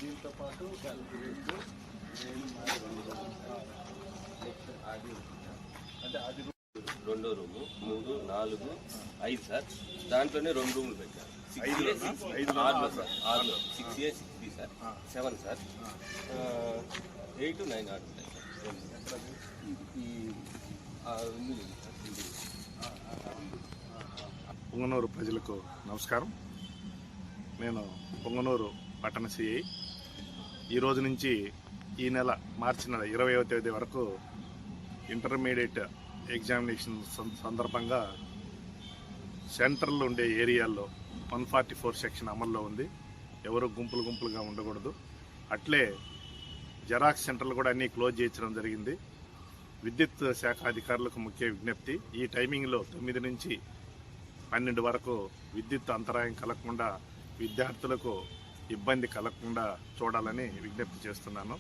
దీంతో పాటు అంటే అది 2వ రూము 3, 4, 5 సార్. దాంట్లోనే 2 రూములు పెట్టారు. 6A, 6B sir. 6A, 6B sir. 7 sir. 8, 9 order ఉంటాయి సార్. పొంగనూరు ప్రజలకు నమస్కారం. నేను పొంగనూరు పట్టణ సిఐ. ఈరోజు నుంచి ఈ నెల మార్చి నెల 20వ తేదీ వరకు ఇంటర్మీడియట్ ఎగ్జామినేషన్ సందర్భంగా సెంటర్లో ఉండే ఏరియాల్లో 144 సెక్షన్ అమల్లో ఉంది. ఎవరు గుంపులుగా ఉండకూడదు. అట్లే జెరాక్స్ సెంటర్లు కూడా అన్నీ క్లోజ్ చేయించడం జరిగింది. విద్యుత్ శాఖ అధికారులకు ముఖ్య విజ్ఞప్తి, ఈ టైమింగ్లో 9 నుంచి 12 వరకు విద్యుత్ అంతరాయం కలగకుండా, విద్యార్థులకు ఇబ్బంది కలగకుండా చూడాలని విజ్ఞప్తి చేస్తున్నాను.